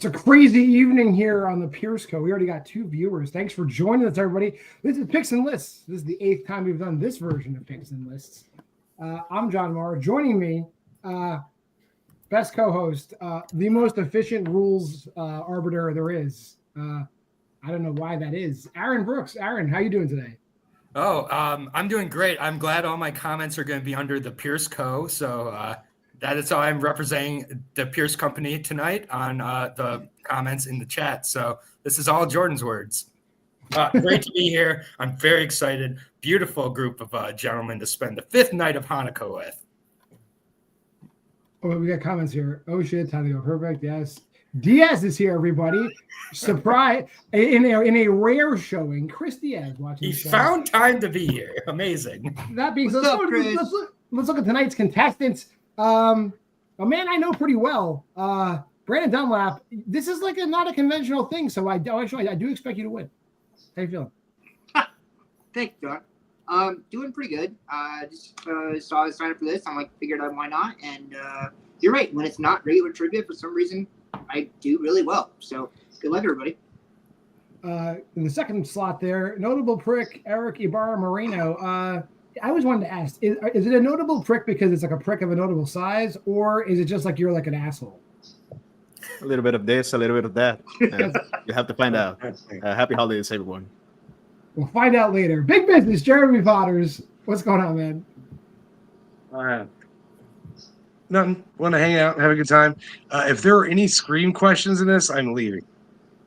It's a crazy evening here on the Pics Co. We already got 2 viewers. Thanks for joining us, everybody. This is Pics and Lists. This is the 8th time we've done this version of Pics and Lists. I'm John Marr. Joining me, best co-host, the most efficient rules arbiter there is. I don't know why that is. Aaron Brooks. Aaron, how you doing today? I'm doing great. I'm glad all my comments are going to be under the Pics Co. So that is how I'm representing the Pics Company tonight on the comments in the chat. So this is all Jordan's words. Great to be here. I'm very excited. Beautiful group of gentlemen to spend the 5th night of Hanukkah with. Oh, we got comments here. Oh shit, time to go. Perfect. Yes. Diaz is here, everybody. Surprise! In a rare showing, Chris Diaz watching. He found time to be here. Amazing. That being said, let's look at tonight's contestants. A man I know pretty well, Brandon Dunlap. This is like not a conventional thing, so I do expect you to win. How you feeling? Thanks, John. Doing pretty good. Just saw I signed up for this. I'm like, figured out why not. And you're right. When it's not regular trivia, for some reason, I do really well. So good luck, everybody. In the second slot there, notable prick Eric Ibarra Moreno. I always wanted to ask: is it a notable prick because it's like a prick of a notable size, or is it just like you're like an asshole? A little bit of this, a little bit of that. You have to find out. Happy holidays, everyone. We'll find out later. Big business, Jeremy Potters. What's going on, man? All right. Nothing. Want to hang out and have a good time. If there are any Scream questions in this, I'm leaving.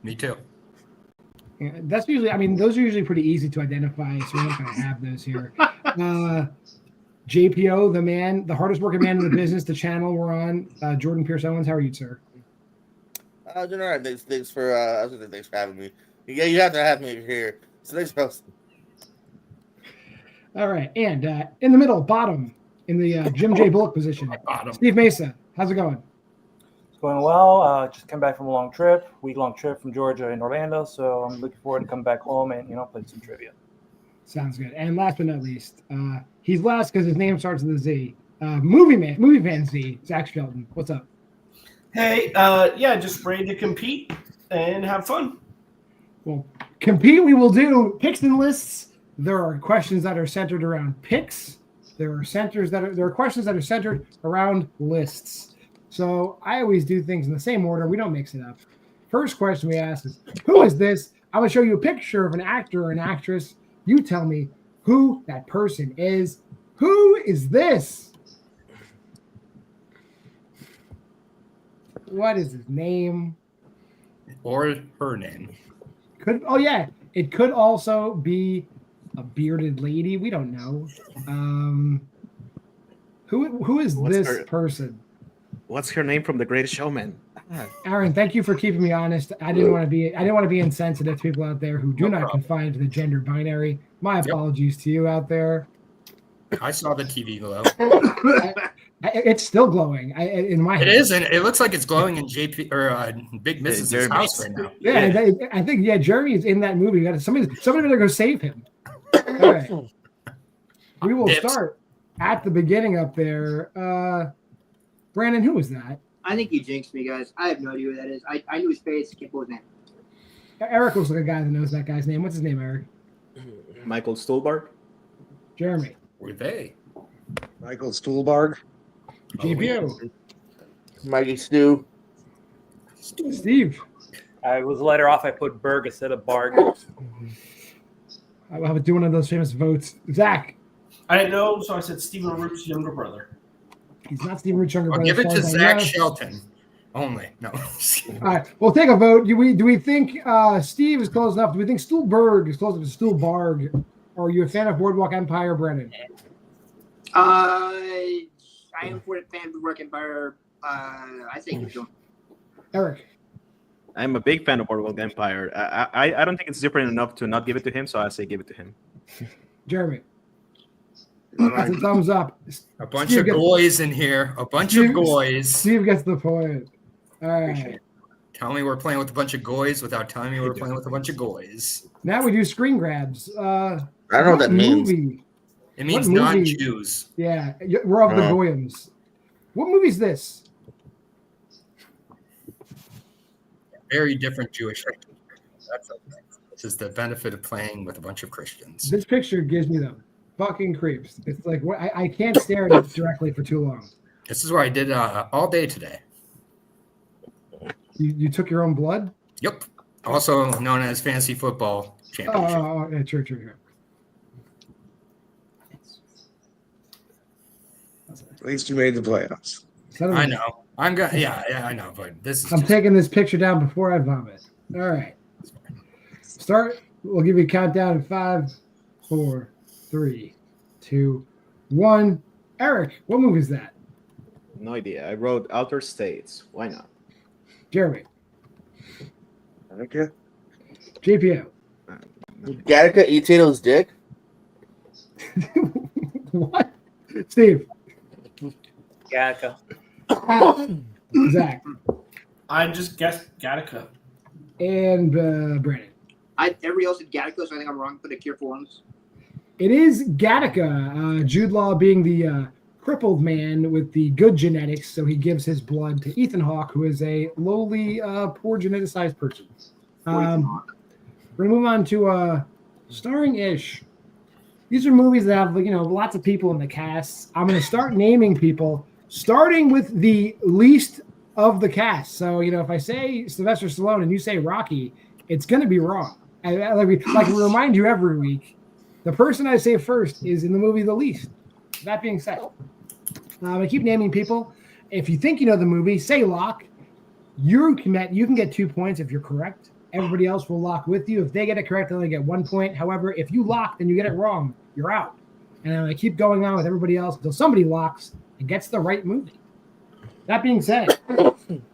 Me too. Yeah, that's usually, those are usually pretty easy to identify, so we're not going to have those here. JPO, the man, the hardest working man in the business, the channel we're on. Jordan Pierce Owens, how are you, sir? Doing all right. Thanks for having me. Yeah, you have to have me here. So thanks for hosting. All right, and in the middle, bottom, in the Jim J. Bullock position, Steve Mesa, how's it going? It's going well. Just came back from a week-long trip from Georgia and Orlando, so I'm looking forward to coming back home and play some trivia. Sounds good. And last but not least, he's last because his name starts with a Z. Movie fan Z, Zach Shelton. What's up? Hey, just ready to compete and have fun. Well, compete we will do. Picks and lists. There are questions that are centered around picks. There are questions that are centered around lists. So I always do things in the same order. We don't mix it up. First question we ask is, who is this? I'm going to show you a picture of an actor or an actress. You tell me who that person is. Who is this? What is his name? Or her name. It could also be a bearded lady. We don't know. Who is this person? What's her name from The Greatest Showman? Aaron, thank you for keeping me honest. I didn't want to be insensitive to people out there who do not confine to the gender binary. My apologies to you out there. I saw the TV glow. It's still glowing in my head. It is, and it looks like it's glowing in JP or Big Mrs.'s house right now. Yeah, I think Jeremy is in that movie. Somebody better go save him. All right, we will start at the beginning up there. Brandon, who was that? I think you jinxed me, guys. I have no idea who that is. I knew his face. Can't pull his name. Eric looks like a guy that knows that guy's name. What's his name, Eric? Michael Stuhlbarg. Jeremy. Were they? Michael Stuhlbarg. JPO. Mikey Stu. Steve. I was let her off. I put Berg instead of Barg. I would do one of those famous votes. Zach. I didn't know, so I said Stephen Root's younger brother. He's not Stephen Root's younger brother. I'll give it to Zach Shelton. Only. No. All right. We'll take a vote. Do we think Steve is close enough? Do we think Stuhlberg is close enough to Stuhlbarg? Or are you a fan of Boardwalk Empire, Brennan? I am a fan of Boardwalk Empire. I think you're Eric. I'm a big fan of Boardwalk Empire. I don't think it's different enough to not give it to him, so I say give it to him. Jeremy. That's a thumbs up. A bunch of goys in here. A bunch of goys. Steve gets the point. All right. Tell me we're playing with a bunch of goys without telling me we're playing with a bunch of goys. Now we do screen grabs. I don't know what that means. It means non-Jews. Yeah, we're of the Goyams. What movie is this? very different Jewish identity. That's okay. This is the benefit of playing with a bunch of Christians. This picture gives me the fucking creeps. It's like I can't stare at it directly for too long. This is where I did all day today. You took your own blood? Yep. Also known as fantasy football championship. Oh, yeah, true. At least you made the playoffs. I know. I'm going. Yeah, I know. But this is. I'm taking this picture down before I vomit. All right. Start. We'll give you a countdown in 5, 4, 3, 2, 1. Eric, what movie is that? No idea. I wrote Outer States. Why not? Jeremy. Okay. JPO. Gattaca eat Tato's dick. What? Steve. Gattaca. Zach. I just guessed Gattaca. And Brandon. Everybody else said Gattaca, so I think I'm wrong. Put a cure for once. It is Gattaca. Jude Law being the crippled man with the good genetics, so he gives his blood to Ethan Hawke, who is a lowly, poor geneticized person. We're going to move on to starring Ish. These are movies that have, lots of people in the cast. I'm going to start naming people, starting with the least of the cast. So, if I say Sylvester Stallone and you say Rocky, it's going to be wrong. Like we remind you every week, the person I say first is in the movie the least. That being said, I keep naming people. If you think you know the movie, say lock. You can get 2 points if you're correct. Everybody else will lock with you. If they get it correct, they only get 1 point. However, if you lock and you get it wrong, you're out. And I keep going on with everybody else until somebody locks and gets the right movie. That being said,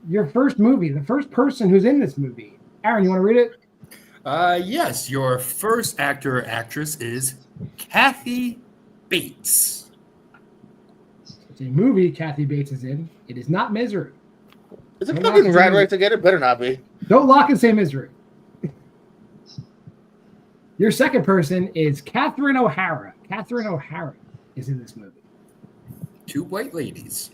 your first movie, the first person who's in this movie. Aaron, you want to read it? Yes. Your first actor or actress is Kathy Bates. It's a movie Kathy Bates is in. It is not Misery. Is it fucking right together? Better not be. Don't lock and say Misery. Your second person is Catherine O'Hara. Catherine O'Hara is in this movie. 2 white ladies.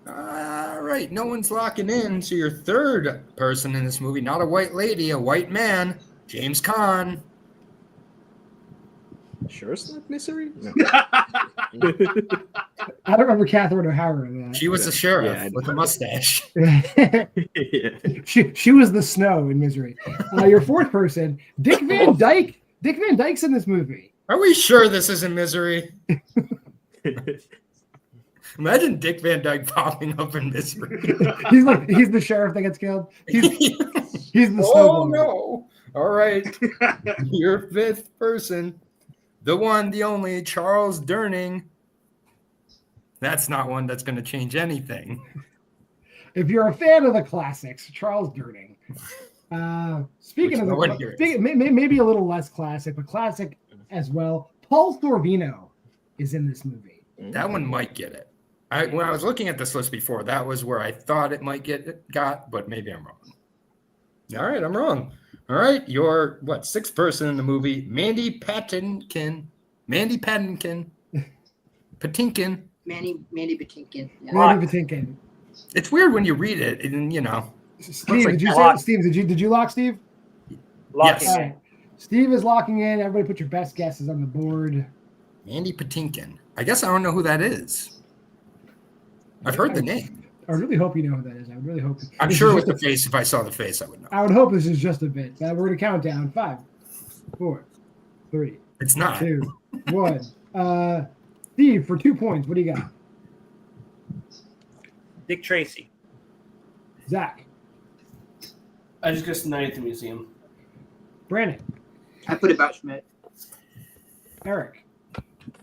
All right. No one's locking in. So your third person in this movie, not a white lady, a white man, James Caan. Sure it's not Misery? No. I don't remember Catherine O'Hara in that. She was the sheriff with a mustache. She was the snow in Misery. Your fourth person, Dick Van Dyke. Dick Van Dyke's in this movie. Are we sure this isn't Misery? Imagine Dick Van Dyke popping up in Misery. he's the sheriff that gets killed. He's the snow. Oh no! All right, your fifth person, the one, the only, Charles Durning. That's not one that's going to change anything. If you're a fan of the classics, Charles Durning. Speaking of maybe a little less classic, but classic as well. Paul Sorvino is in this movie. That one might get it. When I was looking at this list before, that was where I thought it might got, but maybe I'm wrong. All right, I'm wrong. All right, you're sixth person in the movie, Mandy Patinkin. Mandy Patinkin. Mandy Patinkin. Yeah. Mandy Patinkin. It's weird when you read it, and Steve, like did you say Steve? Did you lock Steve? Lock Yes. it. Right. Steve is locking in. Everybody, put your best guesses on the board. Mandy Patinkin. I guess I don't know who that is. I've heard the name. I really hope you know who that is. I would really hope. I'm sure with the face, if I saw the face, I would know. I would hope this is just a bit. We're going to count down. 5, 4, 3, It's not. 2, 1. Steve, for 2 points, what do you got? Dick Tracy. Zach. I just guessed Night at the Museum. Brandon. I put about Schmidt. Eric.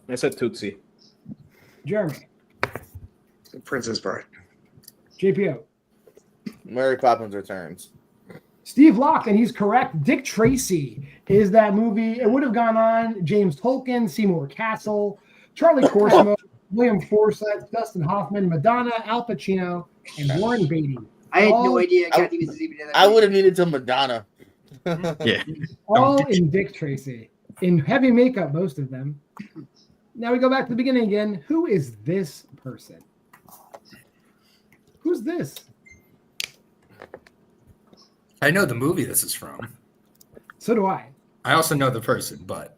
I said Tootsie. Jeremy. Princess Bride. JPO. Mary Poppins Returns. Steve locked, and he's correct. Dick Tracy is that movie. It would have gone on. James Tolkien, Seymour Castle, Charlie Corsmo, William Forsythe, Dustin Hoffman, Madonna, Al Pacino, and Warren Beatty. I had no idea Kathy was even in that. I would have needed to Madonna. Yeah. All in Dick Tracy. In heavy makeup, most of them. Now we go back to the beginning again. Who is this person? Who's this? I know the movie this is from. So do I. I also know the person, but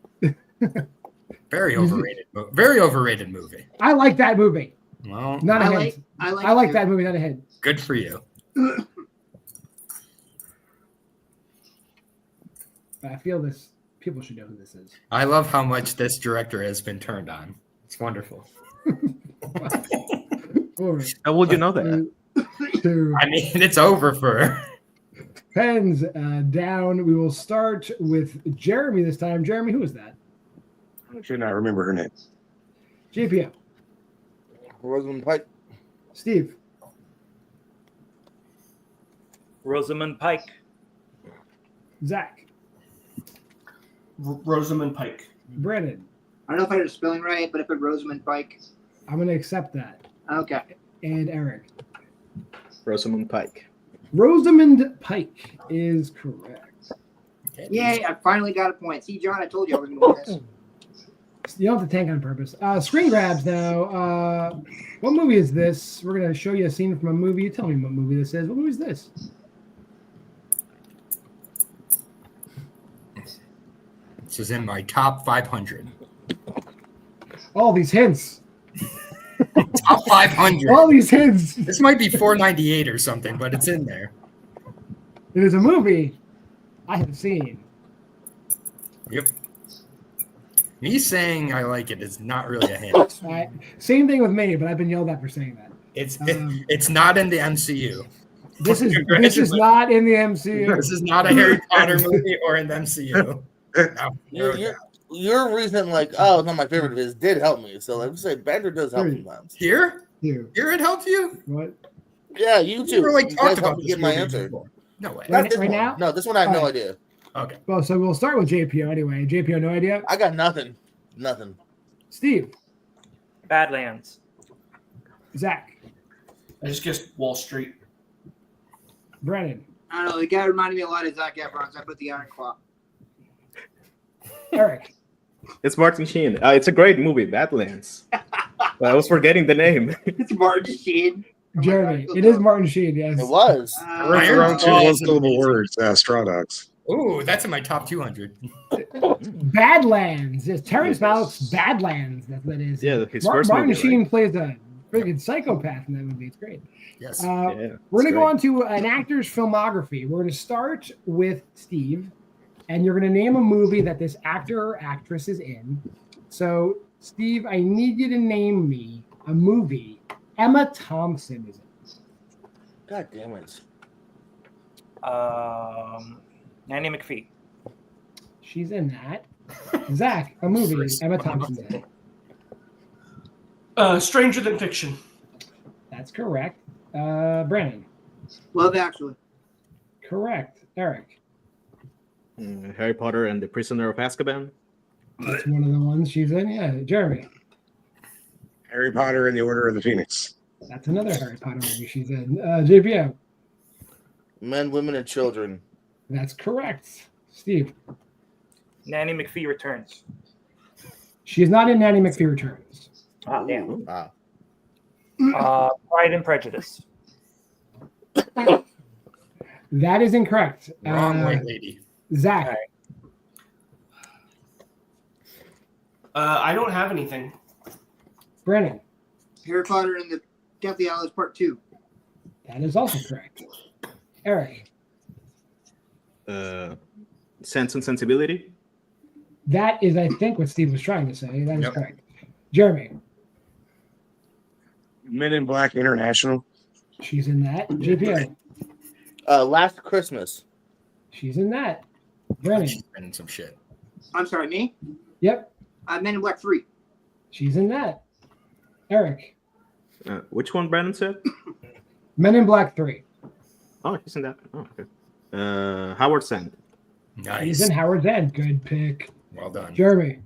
very overrated. Very overrated movie. I like that movie. Well, Not a I hint. like I like it that movie. Not a hint. good for you. I feel this. People should know who this is. I love how much this director has been turned on. It's wonderful. Four, How would you know that? two, I mean, it's over for. pens down. We will start with Jeremy this time. Jeremy, who is that? I should not remember her name. JPO. Rosamund Pike. Steve. Rosamund Pike. Zach. Rosamund Pike. Brandon. I don't know if I had the spelling right, but I put Rosamund Pike. I'm going to accept that. Okay. And Eric. Rosamund Pike. Rosamund Pike is correct. Yay, I finally got a point. See, John, I told you I was going to win this. You don't have to tank on purpose. Screen grabs now. What movie is this? We're going to show you a scene from a movie. You tell me what movie this is. What movie is this? This is in my top 500. All these hints. Top 500. All these hints. This might be 498 or something, but it's in there. It is a movie I have seen. Yep. Me saying I like it is not really a hint. Same thing with me, but I've been yelled at for saying that. It's not in the MCU. This is not in the MCU. This is not a Harry Potter movie or in the MCU. No, Your reason, like, oh, it's not my favorite of his, did help me. So let's say Banter does help sometimes. Here? You. Here it helped you? What? Yeah, you too. Never, like, You talked guys helped about me this get my movie answer. before. No way. Not this Right one. now? No, this one I have no All right. idea. Okay. Well, so we'll start with JPO anyway. JPO, no idea. I got nothing. Nothing. Steve. Badlands. Zach. I just guessed Wall Street. Brennan. I don't know. The guy reminded me a lot of Zac Efron, so I put the Iron Claw. Eric. It's Martin Sheen. It's a great movie, Badlands. But I was forgetting the name. It's Martin Sheen. Jeremy. It is Martin Sheen, yes. It was. Around two one-syllable words, Straw Dogs. Ooh, that's in my top 200. Badlands. Yes, Terrence Malick's Badlands. That's what it is. Yeah, his first Martin movie, Sheen right? plays a freaking psychopath in that movie. It's great. Yes. Yeah, We're going to it's go great. on to an actor's filmography. We're going to start with Steve, and you're going to name a movie that this actor or actress is in. So, Steve, I need you to name me a movie Emma Thompson is in. God damn it. Nanny McPhee. She's in that. Zach, a movie Emma Thompson's in. Stranger Than Fiction. That's correct. Brandon. Love Actually. Correct. Eric. Harry Potter and the Prisoner of Azkaban. That's one of the ones she's in. Yeah. Jeremy. Harry Potter and the Order of the Phoenix. That's another Harry Potter movie she's in. JPO. Men, Women, and Children. That's correct. Steve. Nanny McPhee returns. She is not in Nanny McPhee Returns. Ah, damn. Ah. Pride and Prejudice. That is incorrect. Wrong white lady. Zach. All right. I don't have anything. Brandon. Harry Potter and the Deathly Hallows Part 2. That is also correct. Eric. Sense and Sensibility. That is, I think, what Steve was trying to say. That is Yep. correct. Jeremy. Men in Black International. She's in that. JPO. Last Christmas. She's in that. Brandon. She's been in some shit. I'm sorry, me? Yep. Men in Black 3. She's in that. Eric. Which one Brandon said? Men in Black 3. Oh, he's in that. Oh, okay. Howard's End. He's Nice. in Howard's End. Good pick. Well done. Jeremy.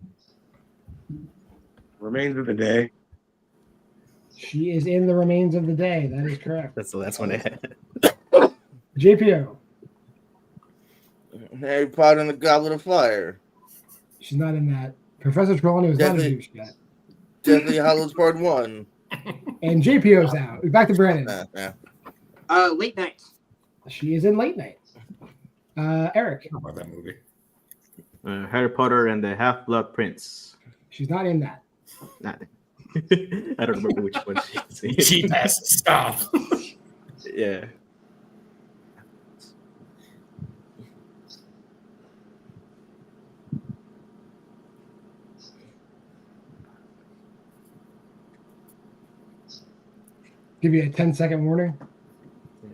Remains of the Day. She is in The Remains of the Day. That is correct. That's the last one I had. JPO. Harry Potter and the Goblet of Fire. She's not in that. Professor Trelawney was not a Definitely. douche yet. Deathly Hallows Part 1. And JPO's out. Back to Brandon. Yeah. Late Night. She is in Late Night. Eric. I don't know about that movie. Harry Potter and the Half-Blood Prince. She's not in that. Nothing. I don't remember which one she's in. Cheap ass stuff. Yeah. Give you a 10-second warning. Yeah.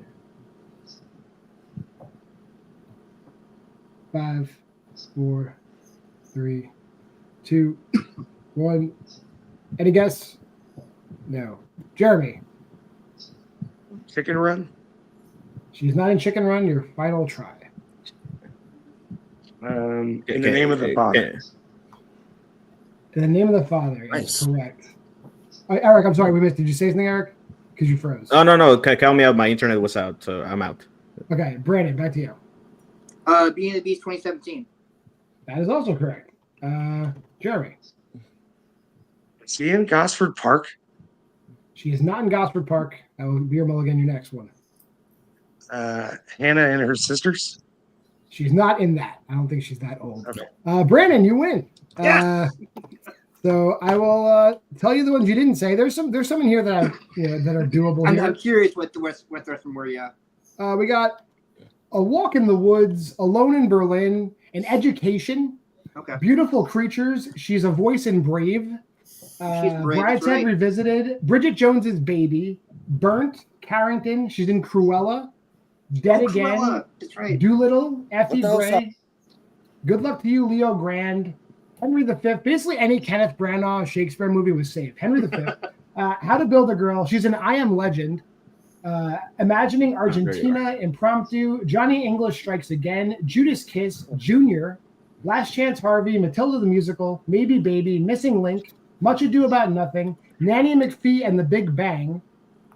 5, 4, 3, 2, 1. Any guess? No. Jeremy. Chicken Run. She's not in Chicken Run. Your final try. In the name of the Father. In the name of the Father. Nice. Is correct. Eric, I'm sorry we missed. Did you say something, Eric? Because you froze. Oh, no. Count me out. My internet was out, so I'm out. Okay, Brandon, back to you. Beauty and the Beast 2017. That is also correct. Jeremy. Is she in Gosford Park? She is not in Gosford Park. That will be your mulligan, your next one. Hannah and her sisters? She's not in that. I don't think she's that old. Okay. Brandon, you win. Yeah. So I will tell you the ones you didn't say. There's some in here that that are doable. I'm here. curious what the rest of them were. Yeah. We got A Walk in the Woods, Alone in Berlin, An Education, Okay. Beautiful Creatures. She's a Voice in Brave. She's Brave, Brideshead that's right. Revisited, Bridget Jones's Baby, Burnt, Carrington. She's in Cruella, Dead Again, Cruella, that's right. Doolittle, Effie What the hell's Gray. Good Luck to You, Leo Grand, Henry V. Basically, any Kenneth Branagh Shakespeare movie was safe. Henry V. How to Build a Girl. She's in I Am Legend. Imagining Argentina, Impromptu, Johnny English Strikes Again, Judas Kiss, Junior, Last Chance Harvey, Matilda the Musical, Maybe Baby, Missing Link, Much Ado About Nothing, Nanny McPhee and the Big Bang,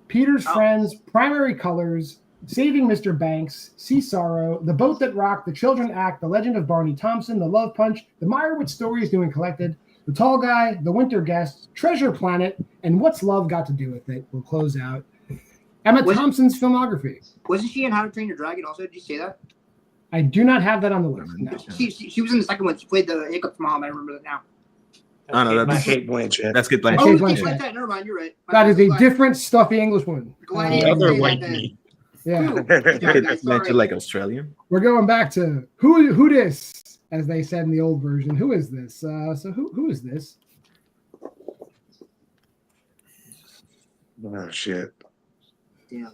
Peter's Friends, Primary Colors, Saving Mr. Banks, Sea Sorrow, The Boat That Rocked, The Children Act, The Legend of Barney Thompson, The Love Punch, The Meyerowitz Stories New and Collected, The Tall Guy, The Winter Guest, Treasure Planet, and What's Love Got to Do with It? We'll close out Emma Thompson's filmography. Wasn't she in How to Train Your Dragon also? Did you say that? I do not have that on the list. No. She was in the second one. She played the Hiccup's mom. I remember that now. Oh, no, My that's Kate Blanchett. That's good. Oh, Oh, Kate Kate Blanchett. Blanchett. Never mind. You're right. That is a different stuffy English one. Glad The you other say white that. meat. Yeah. That's mentioned like Australian. We're going back to who this, as they said in the old version. Who is this? So who is this? Oh, shit. Damn.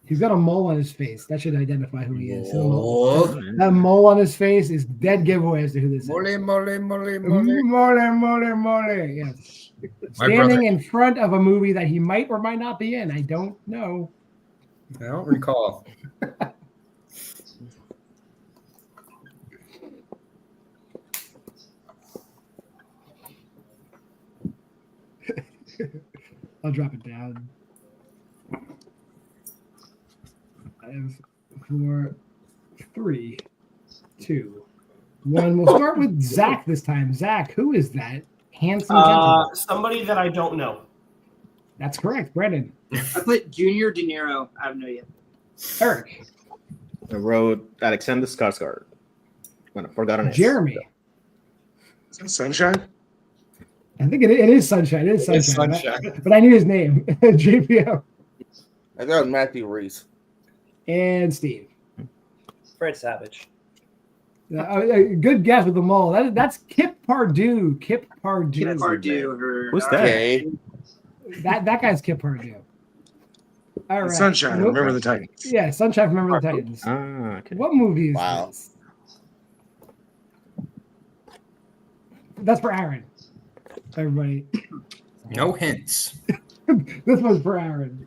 He's got a mole on his face. That should identify who he is. Oh. That mole on his face is dead giveaway as to who this is. Mole. Yes. My Standing brother- in front of a movie that he might or might not be in. I don't know. I don't recall. I'll drop it down. 5, 4, 3, 2, 1. We'll start with Zach this time. Zach, who is that handsome gentleman? Somebody that I don't know. That's correct, Brendan. I put Junior De Niro. I don't know yet. Eric, I wrote Alexander Skarsgård. Bueno, Forgotten Is. Jeremy. Is that Sunshine? I think it is Sunshine. It is It's Sunshine. Sunshine. But I knew his name. JPO. I got Matthew Reese. And Steve. Fred Savage. Good guess with the mole. That's Kip Pardue. Kip Pardue. Kip Pardue. Her, Who's that? Okay. That guy's Kip Pardue. All right. Sunshine. Remember the Titans. Yeah, Sunshine from Remember the Titans. Ah, okay. What movie is Wow. this? That's for Aaron. Everybody. No hints. This one's for Aaron.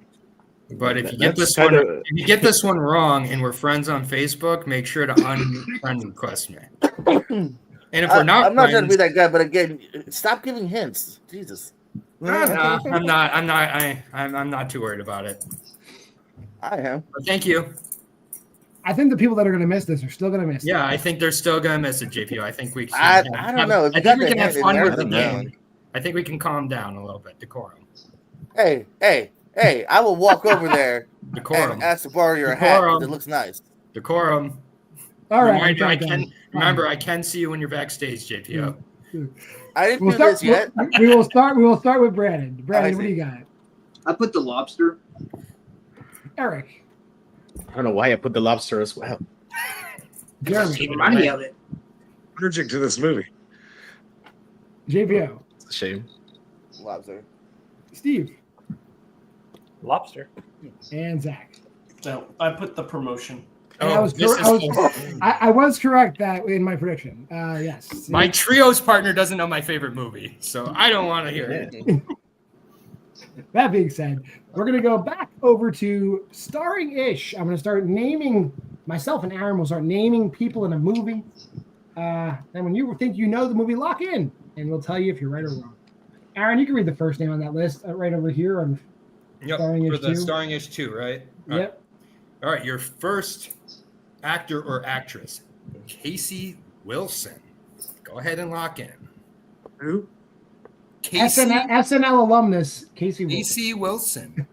But if you get That's this one, kinda- if you get this one wrong, and we're friends on Facebook, make sure to unfriend request me. And if we're not, I'm not trying to be friends, that guy, but again, stop giving hints. Jesus. I'm not too worried about it. I am. But thank you. I think the people that are going to miss this are still going to miss Yeah, I think they're still gonna miss it, JPO. I think we. Can I don't know. If I you think got we the can have hint in fun there, with the I don't know. game. I think we can calm down a little bit, decorum. Hey, Hey, I will walk over there Decorum. and ask to borrow your hat Decorum. because it looks nice. Decorum. All right. Reminder, I count can down. remember. I can see you when you're backstage, JPO. I didn't We'll do start, this yet. we will start. We will start with Brandon. Brandon, I what do see. you got? I put the lobster. Eric, I don't know why I put the lobster as well. Jeremy, Remind me of it. Allergic to this movie. JPO, It's a shame. Lobster. Steve, Lobster. and Zach. No, I put the promotion. And I was this cor- is I was correct that in my prediction. Yes. my trios partner doesn't know my favorite movie, so I don't want to hear it. That being said, we're going to go back over to starring ish. I'm going to start naming myself and Aaron will start naming people in a movie. And when you think you know the movie, lock in and we'll tell you if you're right or wrong. Aaron, you can read the first name on that list right over here on Yep, Starring for Ish the 2. Starring Ish 2, right? All Yep. All right, your first actor or actress, Casey Wilson. Go ahead and lock in. Who? Casey, SNL alumnus, Casey Wilson. Casey Wilson.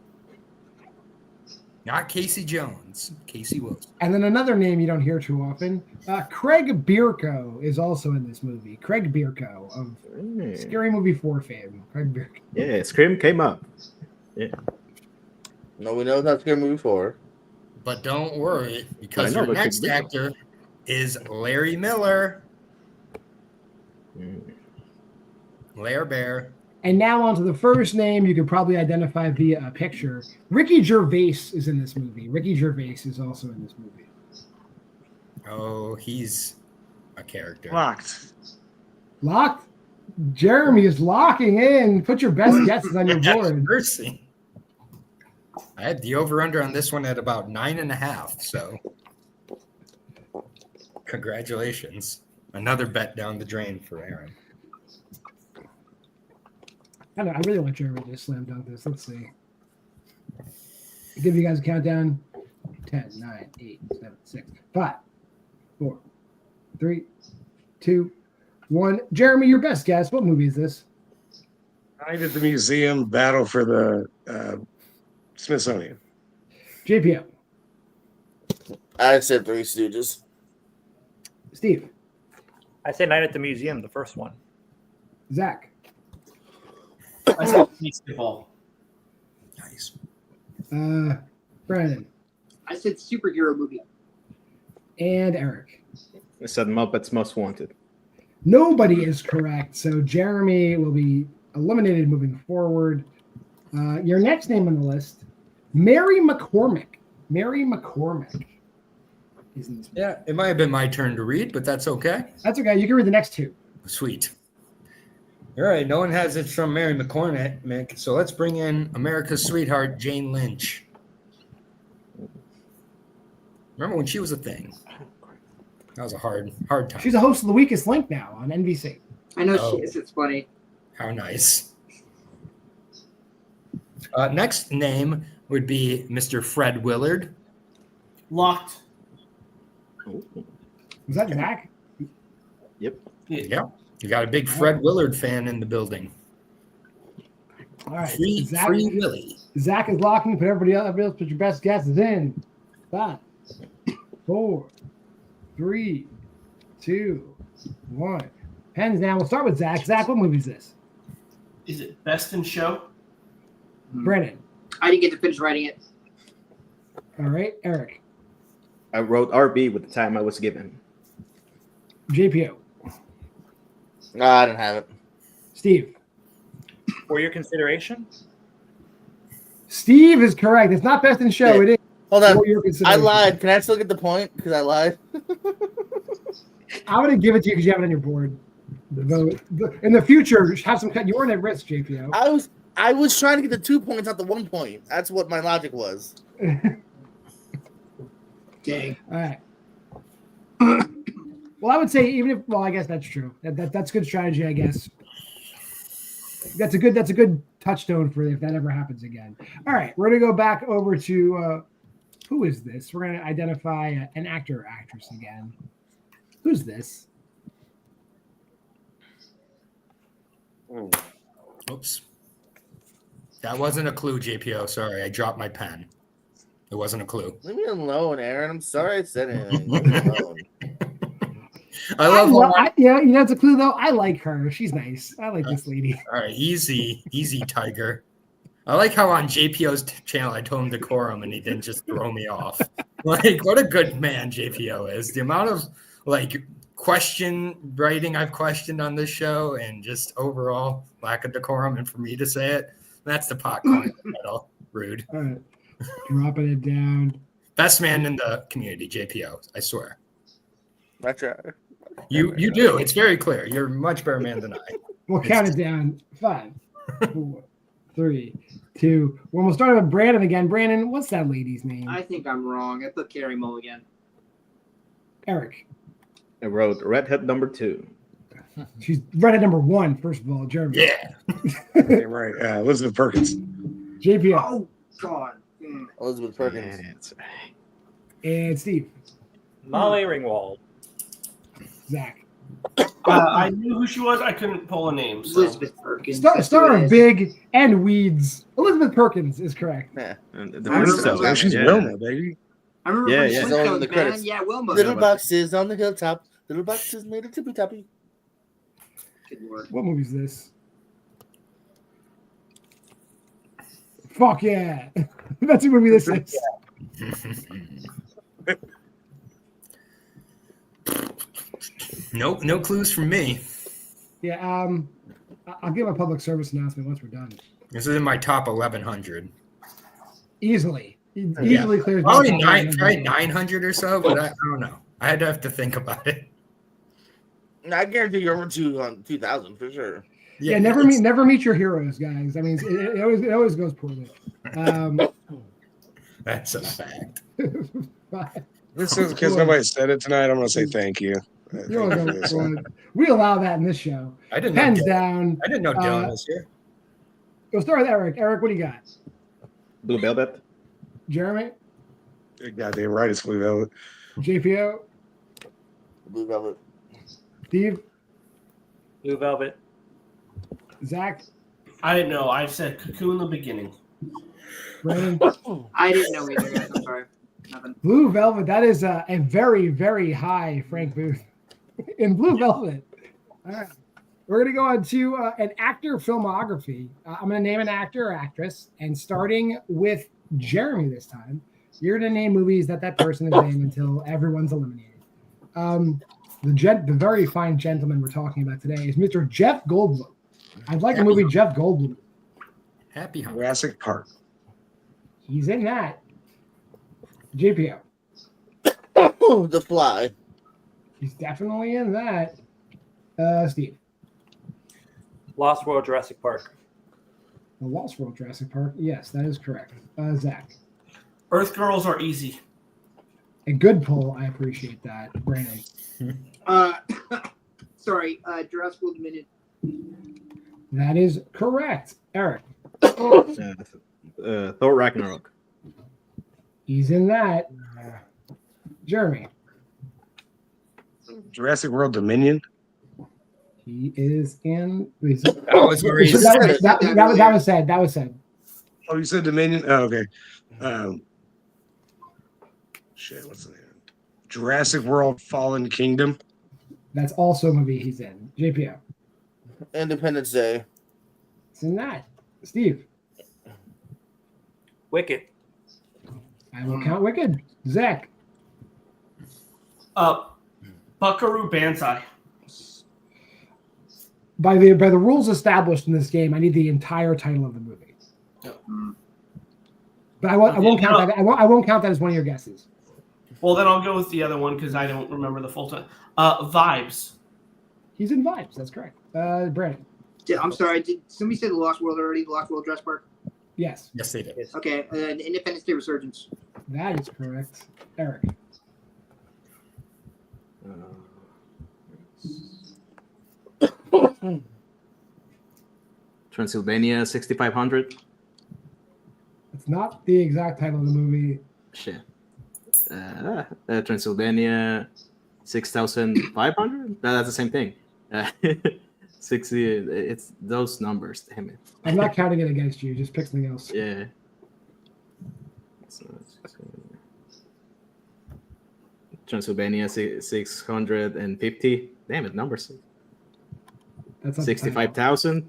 Not Casey Jones, Casey Wilson. And then another name you don't hear too often, Craig Bierko is also in this movie. Craig Bierko of Scary Movie 4 fame. Craig Bierko. Yeah, Scream came up. No, we know it's not Scary Movie 4. But don't worry, because I know, your but next could be. actor is Larry Miller. Lair Bear. And now on to the first name you could probably identify via a picture. Ricky Gervais is in this movie. Ricky Gervais is also in this movie. Oh, he's a character. Locked. Locked? Jeremy is locking in. Put your best guesses on your board. Mercy. I had the over-under on this one at about 9.5, so congratulations. Another bet down the drain for Aaron. I don't know. I really want Jeremy to slam dunk this. Let's see. I'll give you guys a countdown. 10, 9, 8, 7, 6, 5, 4, 3, 2, 1. Jeremy, your best guess. What movie is this? Night at the Museum, Battle for the Smithsonian. JPO. I said Three Stooges. Steve. I say Night at the Museum, the first one. Zach. I said basketball. Nice. Brandon. I said superhero movie. And Eric. I said Muppets Most Wanted. Nobody is correct. So Jeremy will be eliminated moving forward. Your next name on the list, Mary McCormick. Mary McCormick is in this movie. Yeah, it might have been my turn to read, but that's okay. That's okay. You can read the next two. Sweet. All right, no one has it from Mary McCormick, so let's bring in America's sweetheart, Jane Lynch. Remember when she was a thing? That was a hard time. She's a host of The Weakest Link now on NBC. I know Oh. she is. It's funny. How nice. Next name would be Mr. Fred Willard. Locked. Was that Zach? Yep. Yeah, you got a big Fred Willard fan in the building. All right. Free Willy. Zach is locking. Put everybody else put your best guesses in. 5, 4, 3, 2, 1. Pens down. We'll start with Zach. Zach, what movie is this? Is it Best in Show? Brandon. I didn't get to finish writing it. All right. Eric. I wrote RB with the time I was given. JPO. No, I didn't have it. Steve. For your consideration? Steve is correct. It's not Best in Show. Yeah. It is. Hold on. For your I consideration. lied. Can I still get the point? Because I lied. I'm going to give it to you because you have it on your board. The vote. In the future, have some. You weren't at risk, JPO. I was trying to get the 2 points, not the 1 point. That's what my logic was. Dang. All right. Well, I would say even if I guess that's true. That's good strategy, I guess. That's a good touchstone for if that ever happens again. All right, we're gonna go back over to who is this? We're gonna identify an actor or actress again. Who's this? Oops. That wasn't a clue, JPO. Sorry, I dropped my pen. It wasn't a clue. Leave me alone, Aaron. I'm sorry I said anything. Leave me alone. I love it's a clue though. I like her. She's nice. I like this lady. All right, easy, Tiger. I like how on JPO's channel I told him decorum and he didn't just throw me off. Like, what a good man JPO is. The amount of question writing I've questioned on this show and just overall lack of decorum, and for me to say it, that's the pot calling title. Rude. All right, dropping it down. Best man in the community, JPO. I swear. I try. You do. It's very clear. You're a much better man than I. We'll count it down. 5, 4, 3, 2, 1. We'll start with Brandon again. Brandon, what's that lady's name? I think I'm wrong. I put Carrie Mulligan. Eric. I wrote redhead number 2. She's redhead number 1, first of all. Jeremy. Yeah. Okay, right. Elizabeth Perkins. JPO. Oh, God. Elizabeth Perkins. And Steve. Molly Ringwald. Zach. I knew who she was. I couldn't pull a name. So. Elizabeth Perkins. Star of Big and Weeds. Elizabeth Perkins is correct. Yeah. And I the remember Flintstones, that. She's yeah. Wilma, baby. I remember Yeah, from yeah. She's only in the Flintstones, credits. man. Yeah, Wilma. Little boxes on the hilltop. Little boxes made of tippy toppy. Good Lord. What movie is this? Fuck yeah. That's what movie this is. Nope, no clues from me. Yeah, I'll give a public service announcement once we're done. This is in my top 1,100. Easily clears. Probably my top 100. 900 or so, but I don't know. I'd have to think about it. I guarantee you're over 2,000 for sure. Yeah, never meet your heroes, guys. I mean, it always goes poorly. That's a fact. This is because nobody said it tonight. I'm going to say thank you. You're welcome. We allow that in this show. I didn't Pens know. down. I didn't know Dylan was here. We'll start with Eric. Eric, what do you got? Blue Velvet. Jeremy? You're goddamn right. It's Blue Velvet. JPO? Blue Velvet. Steve? Blue Velvet. Zach? I didn't know. I said Cuckoo in the beginning. Brandon? I didn't know either, guys. I'm sorry. Nothing. Blue Velvet. That is a very, very high Frank Booth in Blue Velvet. All right. We're going to go on to an actor filmography. I'm going to name an actor or actress, and starting with Jeremy this time, you're going to name movies that person is in until everyone's eliminated. The very fine gentleman we're talking about today is Mr. Jeff Goldblum. I'd like a movie Jeff Goldblum. Happy Hunter. Jurassic Park. He's in that. JPO. The Fly. He's definitely in that. Steve. Lost World Jurassic Park. The Lost World Jurassic Park. Yes, that is correct. Zach. Earth Girls are easy. A good pull. I appreciate that. Brandon. Sorry. Jurassic World Dominion. That is correct. Eric. Thor Ragnarok. He's in that. Jeremy. Jurassic World Dominion. He is in. That was very easy. That was said. That was said. Oh, you said Dominion? Oh, okay. Shit, what's the name? Jurassic World Fallen Kingdom. That's also a movie he's in. JPO. Independence Day. It's in that. Steve. Wicked. I will count Wicked. Zach. Buckaroo Banzai. By the rules established in this game, I need the entire title of the movie. But I won't count that. I won't count that as one of your guesses. Well, then I'll go with the other one because I don't remember the full time. Vibes. He's in Vibes. That's correct. Brandon. I'm sorry. Did somebody say The Lost World already? The Lost World Jurassic Park? Yes. Yes, they did. Okay. Independence Day Resurgence. That is correct. Eric. Transylvania 6500. It's not the exact title of the movie. Shit. Transylvania 6500. That's the same thing. 60. It's those numbers. Damn it. I'm not counting it against you. Just pick something else. Yeah. So, Transylvania 650. Damn it, numbers. That's not the title. 65,000.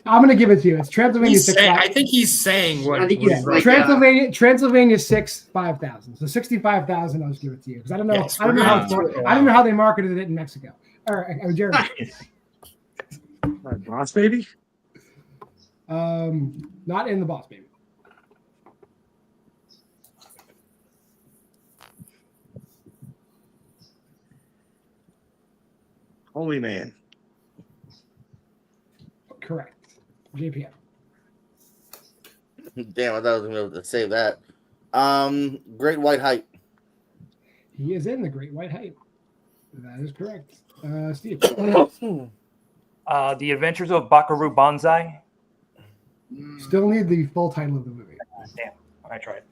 I'm gonna give it to you. It's Transylvania He's 6. saying, I think he's saying what. I think what he's he like, wrote. Transylvania 5,000. So 65,000. I'll just give it to you because I don't know. Yes, I don't know we're how. gonna- I don't know how they marketed it in Mexico. All right, Jeremy. Boss baby. Not in the Boss Baby. Holy man. Correct. JPM. Damn, I thought I was gonna be able to save that. Great White Hype. He is in the Great White Hype. That is correct. Steve. The Adventures of Buckaroo Banzai. Still need the full title of the movie. Damn, I tried.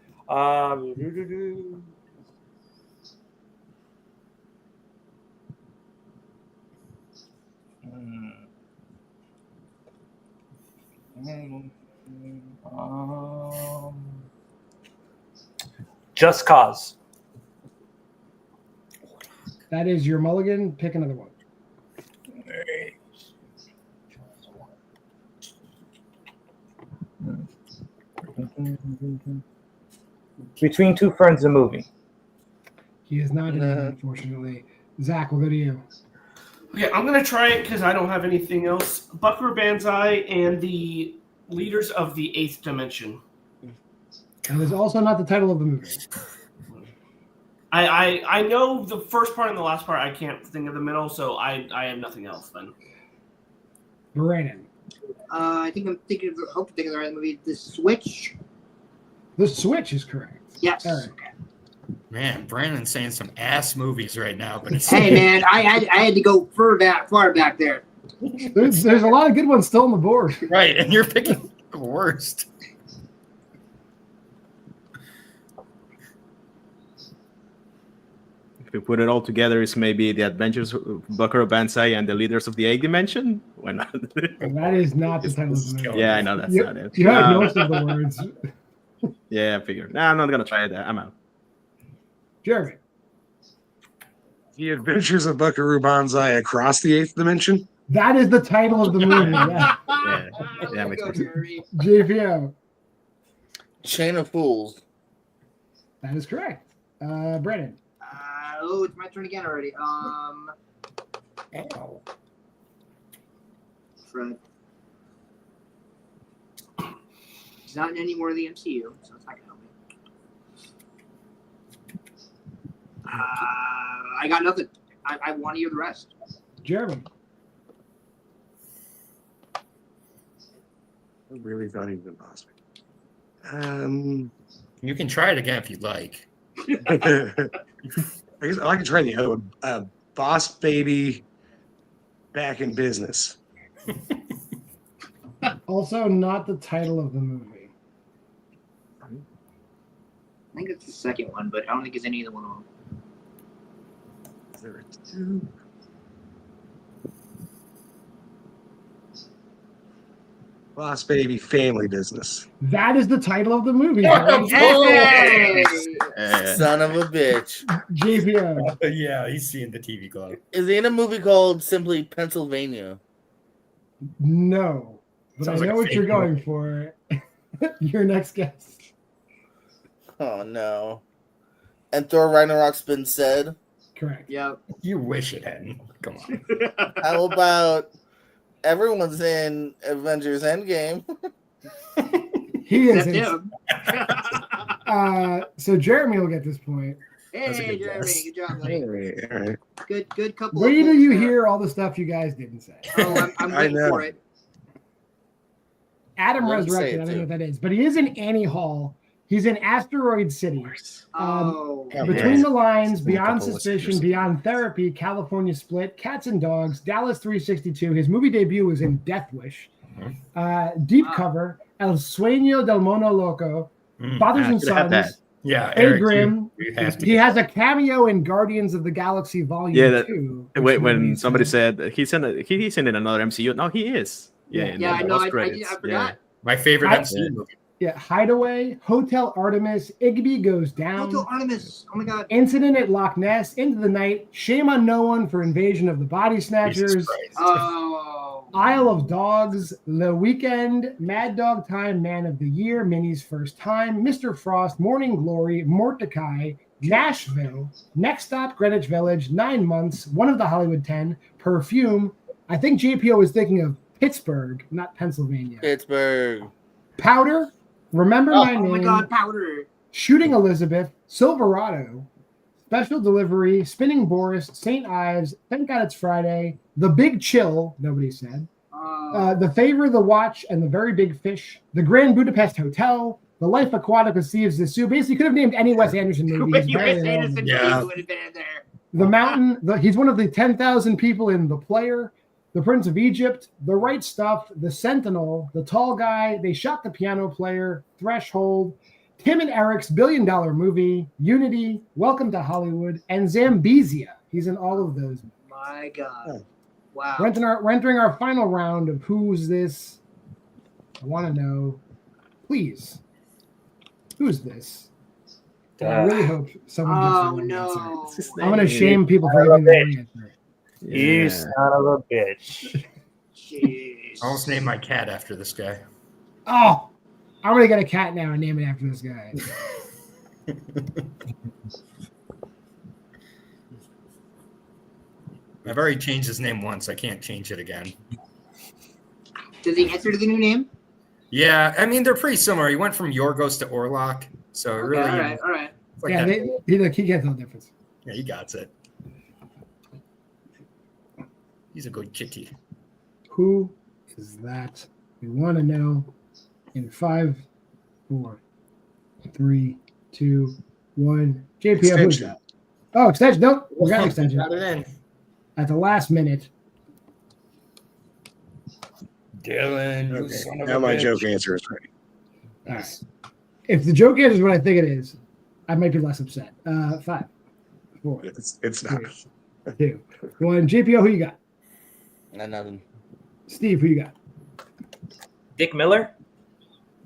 Just Cause. That is your mulligan. Pick another one. Between Two Ferns, the movie. He is not in it, unfortunately. Zach, we'll go to you. Okay, I'm gonna try it because I don't have anything else. Buckaroo Banzai and the Leaders of the Eighth Dimension. That is also not the title of the movie. I know the first part and the last part. I can't think of the middle, so I have nothing else then. Brandon. I think I'm thinking of, hope to think of the right movie. The Switch. The Switch is correct. Yes. Eric. Man, Brandon's saying some ass movies right now, but it's Hey man, I had to go far back there. There's a lot of good ones still on the board. right, and you're picking the worst. If we put it all together, it's maybe The Adventures of Buckaroo Banzai and the Leaders of the Eighth Dimension. Why not? And that is not the title of the movie. Yeah, I know that's not it. You have most of the words. Yeah, I figured. Nah, I'm not gonna try it. I'm out. Jeremy. The Adventures of Buckaroo Banzai Across the Eighth Dimension. That is the title of the movie. Yeah. Yeah, makes Go, sense. Jeremy. JPO. Chain of Fools. That is correct. Brandon. Oh, it's my turn again already. Fred. He's not in any more of the MCU, so it's not gonna help me. I got nothing. I want to hear the rest. Jeremy. I really thought he was impossible. You can try it again if you'd like. I guess I like to try the other one. Boss Baby Back in Business. Also not the title of the movie. I think it's the second one, but I don't think it's any of the one of them. Is there a two? Boss Baby Family Business. That is the title of the movie. What the Hey! Son of a bitch. JPO. Yeah, he's seeing the TV glove. Is he in a movie called simply Pennsylvania? No. But Sounds I like know a what fake you're movie. going for. Your next guess. Oh no. And Thor Ragnarok's been said. Correct. Yep. You wish it hadn't. Come on. How about everyone's in Avengers Endgame? He is. Except in- him. So Jeremy will get this point. That's a Hey, good Jeremy, guess. good job, buddy. All right. Good couple. Wait of till you points there. hear all the stuff you guys didn't say. Oh, I'm I waiting know. for it. Let Adam me say Resurrected, it I don't know too. what that is, but he is in Annie Hall. He's in Asteroid City. Oh, Between the Lines, It's been a Beyond couple of Suspicion, years. Beyond Therapy, California Split, Cats and Dogs, Dallas 362. His movie debut was in Death Wish, Deep Wow. Cover, El Sueño del Mono Loco, Mm. Fathers I and should have had Sons, Yeah, Hey, Eric, Grim. you have to. He has a cameo in Guardians of the Galaxy Volume Yeah, that- 2. Wait, which when nobody somebody said he's in another MCU. No, he is. Yeah, Yeah. in Yeah, the I know. post I credits. forgot. My favorite I- MCU movie. Yeah, Hideaway, Hotel Artemis, Igby Goes Down, Hotel Artemis. Oh my god. Incident at Loch Ness, Into the Night, Shame on No One for Invasion of the Body Jesus Snatchers, Christ. Oh. Isle of Dogs, The Weekend, Mad Dog Time, Man of the Year, Minnie's First Time, Mr. Frost, Morning Glory, Mordecai, Nashville, Next Stop, Greenwich Village, 9 Months, One of the Hollywood 10, Perfume. I think JPO was thinking of Pittsburgh, not Pennsylvania. Pittsburgh. Powder, Remember My Oh Name, my god, Powder. Shooting Elizabeth, Silverado, Special Delivery, Spinning Boris, St. Ives, Thank God It's Friday, The Big Chill, nobody said, The Favor, The Watch, and The Very Big Fish, The Grand Budapest Hotel, The Life Aquatic with Steve Zissou. Basically, could have named any Wes Anderson movie. He's Wes apparently in all of Anderson them. Yeah. would have been in there. The Mountain, he's one of the 10,000 people in The Player, The Prince of Egypt, The Right Stuff, The Sentinel, The Tall Guy, They Shot the Piano Player, Threshold, Tim and Eric's $1 billion movie, Unity, Welcome to Hollywood, and Zambezia. He's in all of those. My god. Wow. We're entering our final round of Who's This? I want to know, please, who's this? And I really hope someone gets the Oh wrong no. answer. I'm going to shame people for giving the wrong answer. You son of a bitch. Jeez. I almost named my cat after this guy. Oh, I'm going to get a cat now and name it after this guy. I've already changed his name once. I can't change it again. Does he answer to the new name? Yeah, I mean, they're pretty similar. He went from Yorgos to Orlok. So Okay, really, all right, all right. it's like Yeah, that. he can't tell the difference. Yeah, he got it. He's a good kitty. Who is that? We want to know in 5, 4, 3, 2, 1. JP, who's Extension. that? Oh, extension. Nope, we got an extension. Got it in. At the last minute. Dylan, you Okay. son of Now a my bitch. joke answer is ready. All right. If the joke answer is what I think it is, I might be less upset. 5, 4, It's not. 3, 2, 1. JPO, who you got? Not nothing. Steve, who you got? Dick Miller?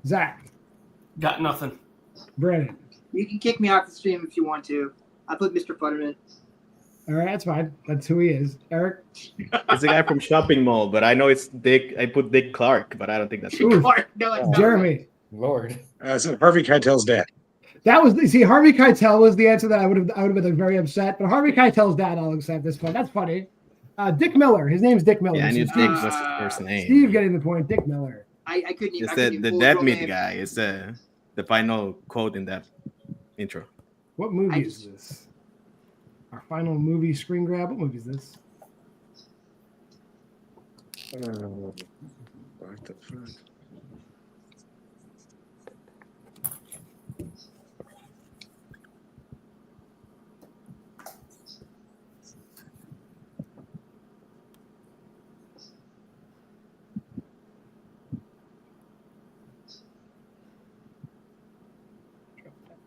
Zach, Got nothing. Brandon. You can kick me off the stream if you want to. I put Mr. Futterman. All right, that's fine. That's who he is. Eric. It's a guy from Shopping Mall, but I know it's Dick. I put Dick Clark, but I don't think that's Ooh. Clark. No, it's not. Jeremy. Lord. So Harvey Keitel's dad. That was Harvey Keitel was the answer that I would have been very upset. But Harvey Keitel's dad, I'll accept this point. That's funny. Dick Miller. His name's Dick Miller. Yeah, I knew So Dick Steve, was his first name. Steve getting the point. Dick Miller. I couldn't even. It's I couldn't the even pull his dead real meat name. guy. It's the final quote in that intro. What movie I is this? Our final movie screen grab. What movie is this? What the fuck?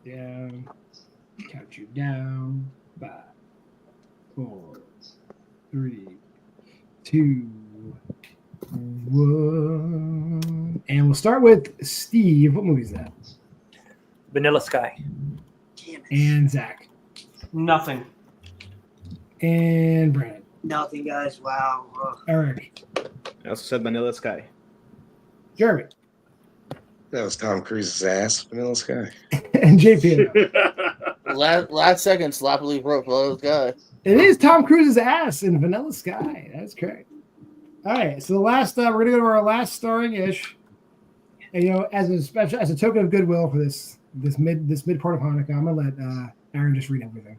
Down. Count you down. 5, 4, 3, 2, 1. And we'll start with Steve. What movie is that? Vanilla Sky. Damn it. And Zach. Nothing. And Brandon. Nothing, guys. Wow. Ugh. Eric. I also said Vanilla Sky. Jeremy. That was Tom Cruise's ass. Vanilla Sky. And JP. Last second, sloppily broke below this guy. It is Tom Cruise's ass in Vanilla Sky. That's correct. All right, so the last we're gonna go to our last starring ish, and as a token of goodwill for this mid part of Hanukkah, I'm gonna let Aaron just read everything.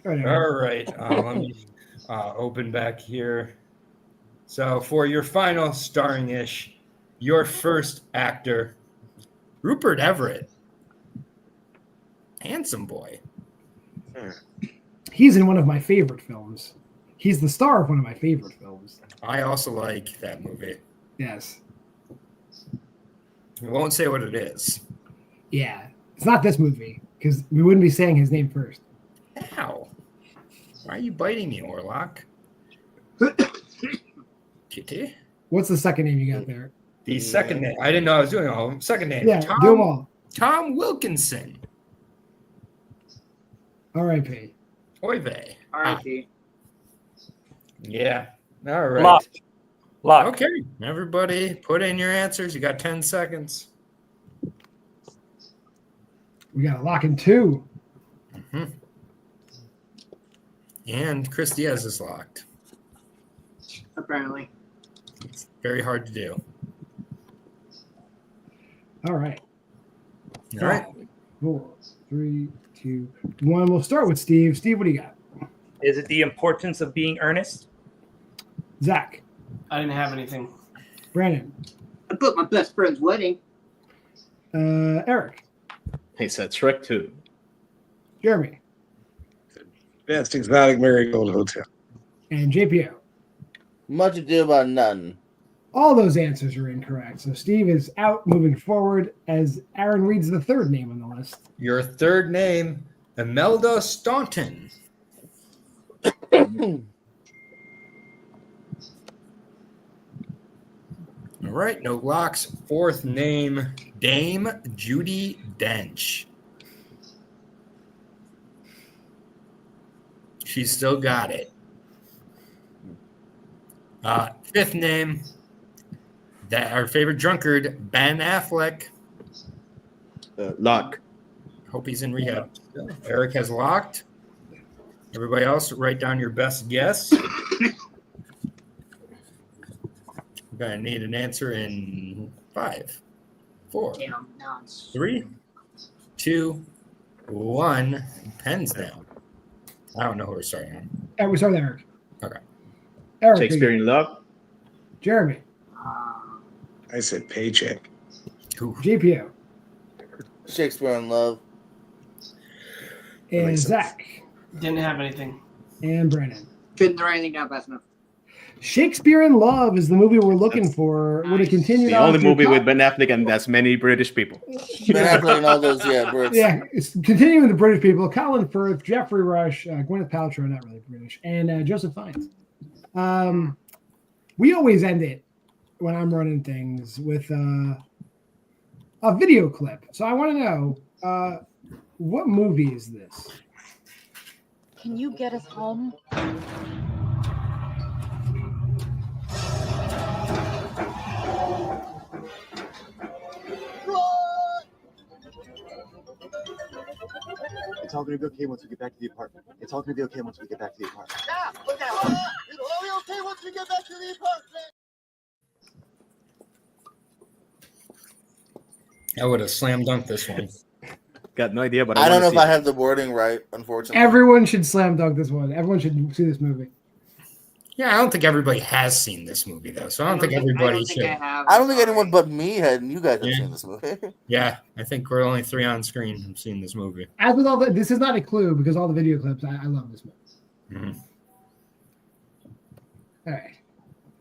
All right, Aaron. All right. Let me open back here. So for your final starring ish, your first actor, Rupert Everett. Handsome boy. He's in one of my favorite films. He's the star of one of my favorite films. I also like that movie. Yes. I won't say what it is. Yeah. It's not this movie because we wouldn't be saying his name first. Ow. Why are you biting me, Orlock? Kitty? What's the second name you got there? The second name. I didn't know I was doing all of them. Second name. Yeah, do them all. Tom Wilkinson. R.I.P. Oy vey. R.I.P. Yeah. All right. Locked. Locked. Okay. Everybody put in your answers. You got 10 seconds. We got a lock in 2. Mm-hmm. And Chris Diaz is locked. Apparently. It's very hard to do. All right. All right. 5, 4, 3, 2, 1. We'll start with Steve. Steve, what do you got? Is it The Importance of Being Earnest? Zach. I didn't have anything. Brandon. I put my best friend's wedding. Eric. He said Shrek 2. Jeremy. Best Exotic Marigold Hotel. And JPO. Much ado about nothing. All those answers are incorrect. So Steve is out moving forward as Aaron reads the third name on the list. Your third name, Imelda Staunton. All right, no locks. Fourth name, Dame Judi Dench. She's still got it. Fifth name, that our favorite drunkard, Ben Affleck. Lock. Hope he's in rehab still. Eric has locked. Everybody else, write down your best guess. We're going to need an answer in 5, 4, Damn, no, it's 3, 2, 1. Pens down. I don't know who we're starting on. We start with Eric. Okay. Eric. Shakespeare in Love. Jeremy. I said paycheck. Ooh. JPO. Shakespeare in Love. And makes sense. Zach. Didn't have anything. And Brandon. couldn't throw anything down fast enough. Shakespeare in Love is the movie we're looking for. Would it continue? The only movie with Ben Affleck and as many British people. Ben Affleck and all those, yeah, Brits. Yeah, it's continuing with the British people. Colin Firth, Jeffrey Rush, Gwyneth Paltrow, not really British, and Joseph Fiennes. We always end it when I'm running things with a video clip. So I want to know what movie is this? Can you get us home? It's all gonna be okay once we get back to the apartment. It's all gonna be okay once we get back to the apartment. Yeah, it'll all be okay once we get back to the apartment. I would have slam dunked this one. Got no idea, but I don't know if see I it. have the wording right, unfortunately. Everyone should slam dunk this one. Everyone should see this movie. Yeah, I don't think everybody has seen this movie though, so I don't think everybody should. I don't think anyone but me had. You guys have seen this movie. Yeah, I think we're only 3 on screen who've seen this movie. As with all this is not a clue because all the video clips. I love this movie. Mm-hmm. All right,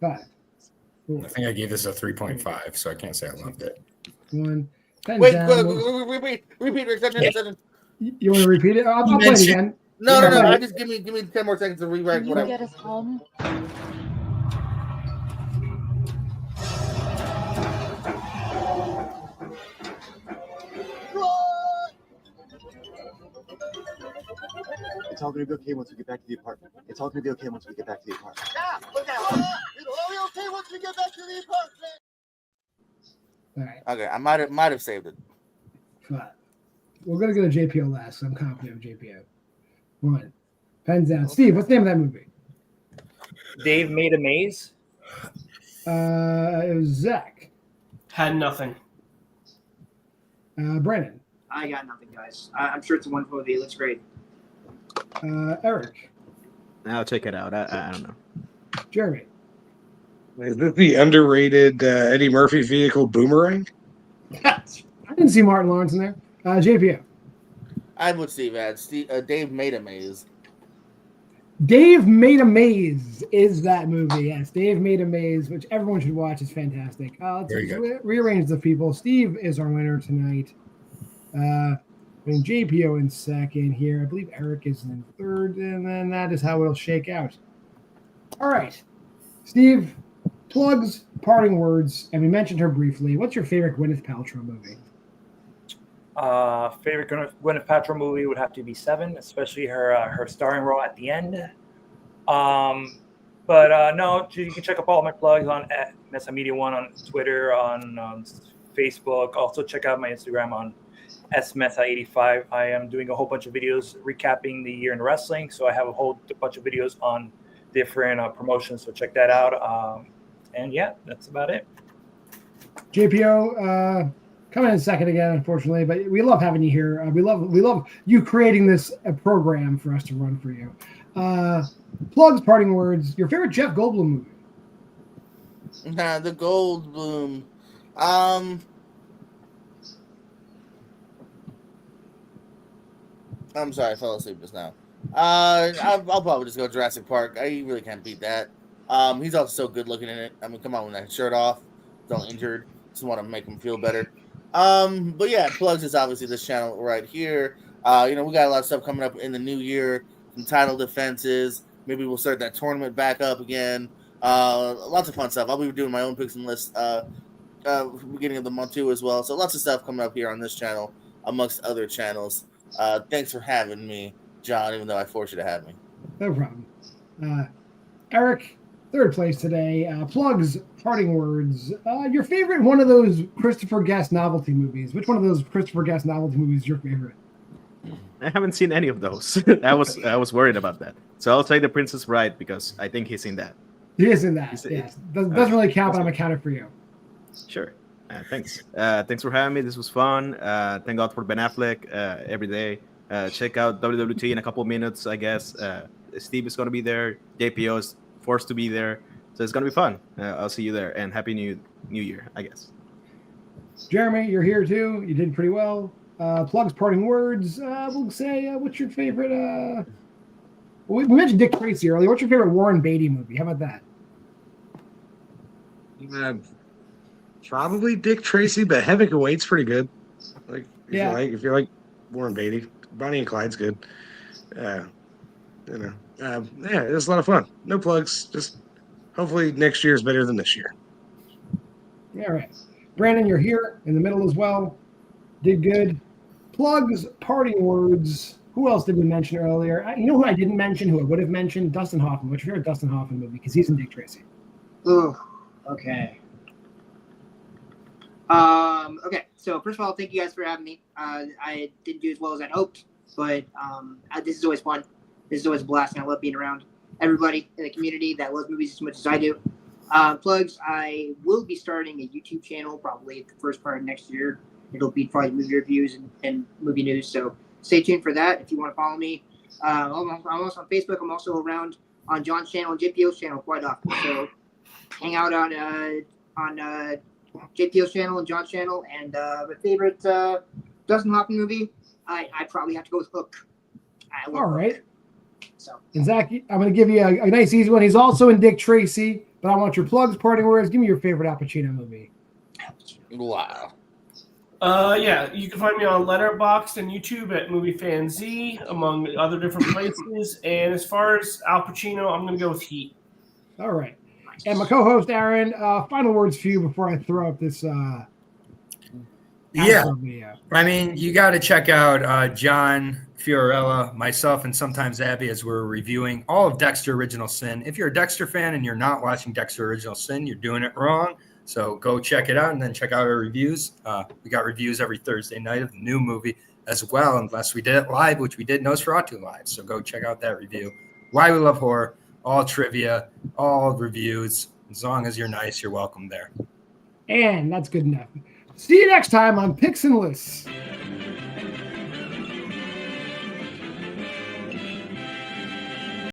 5, 4, I think I gave this a 3.5, so I can't say I loved it. 1. Wait, Down. repeat, extension. You want to repeat it? I'll play it again. No. Yeah. I just give me 10 more seconds to rewrite Can you whatever. get us home? It's all gonna be okay once we get back to the apartment. It's all gonna be okay once we get back to the apartment. Yeah, it'll all be okay once we get back to the apartment. All right, Okay, I might have saved it. 5. We're gonna go to JPO last. So I'm confident with JPO. 1. Pens down. Steve, what's the name of that movie? Dave Made a Maze. It was Zach. Had nothing. Brandon. I got nothing, guys. I'm sure it's a wonderful movie. It looks great. Eric. I'll check it out. I don't know. Jeremy. Is this the underrated Eddie Murphy vehicle Boomerang? I didn't see Martin Lawrence in there. JPO. I'm with Steve. Dave Made a Maze. Dave Made a Maze is that movie. Yes, Dave Made a Maze, which everyone should watch. Is fantastic. Let's Very good. rearrange the people. Steve is our winner tonight. Putting JPO in second here. I believe Eric is in third, and then that is how it'll shake out. All right, Steve, plugs, parting words, and we mentioned her briefly. What's your favorite Gwyneth Paltrow movie? Favorite Gwyneth Paltrow movie would have to be Seven, especially her starring role at the end. But no, you can check out all my plugs on Mesa Media One on Twitter, on Facebook. Also check out my Instagram on smesa85. I am doing a whole bunch of videos recapping the year in wrestling, so I have a whole bunch of videos on different promotions. So check that out. And yeah, that's about it. JPO, coming in second again, unfortunately, but we love having you here. We love you creating this program for us to run for you. Plugs, parting words. Your favorite Jeff Goldblum movie? Nah, the Goldblum. I'm sorry, I fell asleep just now. I'll probably just go Jurassic Park. I really can't beat that. He's also so good looking in it. I mean, come on, with that shirt off, don't injured. Just want to make him feel better. But yeah, plugs is obviously this channel right here. We got a lot of stuff coming up in the new year. Some title defenses. Maybe we'll start that tournament back up again. Lots of fun stuff. I'll be doing my own picks and lists beginning of the month too as well. So lots of stuff coming up here on this channel amongst other channels. Thanks for having me, John, even though I forced you to have me. No problem. Eric, third place today. Plugs, parting words. Your favorite one of those Christopher Guest novelty movies. Which one of those Christopher Guest novelty movies is your favorite? I haven't seen any of those. I was worried about that. So I'll say The Princess Bride because I think he's in that. He is in that. Yes. Doesn't really count, but I'm accounted for you. Sure. Thanks. Thanks for having me. This was fun. Thank God for Ben Affleck every day. Check out WWT in a couple of minutes, I guess. Steve is going to be there. JPO is forced to be there. So it's going to be fun. I'll see you there. And Happy New Year, I guess. Jeremy, you're here too. You did pretty well. Plugs, parting words. We'll say, what's your favorite? We mentioned Dick Tracy earlier. What's your favorite Warren Beatty movie? How about that? Probably Dick Tracy, but Heaven Can Wait's pretty good. If you like Warren Beatty, Bonnie and Clyde's good. It was a lot of fun. No plugs. Just hopefully next year is better than this year. All right, Brandon, you're here in the middle as well. Did good. Plugs, parting words. Who else did we mention earlier? You know who I didn't mention, who I would have mentioned? Dustin Hoffman. What's your favorite Dustin Hoffman movie? Because he's in Dick Tracy. Oh, okay. Okay, so first of all, thank you guys for having me. I didn't do as well as I'd hoped, but this is always fun. This is always a blast, and I love being around everybody in the community that loves movies as much as I do. Plugs, I will be starting a YouTube channel probably at the first part of next year. It'll be probably movie reviews and movie news, so stay tuned for that if you want to follow me. I'm also on Facebook. I'm also around on John's channel and JPO's channel quite often, so hang out on JPO's channel and John's channel. And my favorite Dustin Hoffman movie, I probably have to go with Hook. All right. So, and Zach, I'm going to give you a nice easy one. He's also in Dick Tracy, but I want your plugs, parting words. Give me your favorite Al Pacino movie. Wow. Yeah, you can find me on Letterboxd and YouTube at MovieFanZ, among other different places. And as far as Al Pacino, I'm going to go with Heat. All right. And my co-host, Aaron, final words for you before I throw up this video. I mean, you got to check out John, Fiorella, myself, and sometimes Abby as we're reviewing all of Dexter Original Sin. If you're a Dexter fan and you're not watching Dexter Original Sin, you're doing it wrong. So go check it out and then check out our reviews. We got reviews every Thursday night of the new movie as well, unless we did it live, which we did Nosferatu live. So go check out that review. Why We Love Horror, all trivia, all reviews. As long as you're nice, you're welcome there. And that's good enough. See you next time on Pics and Lists.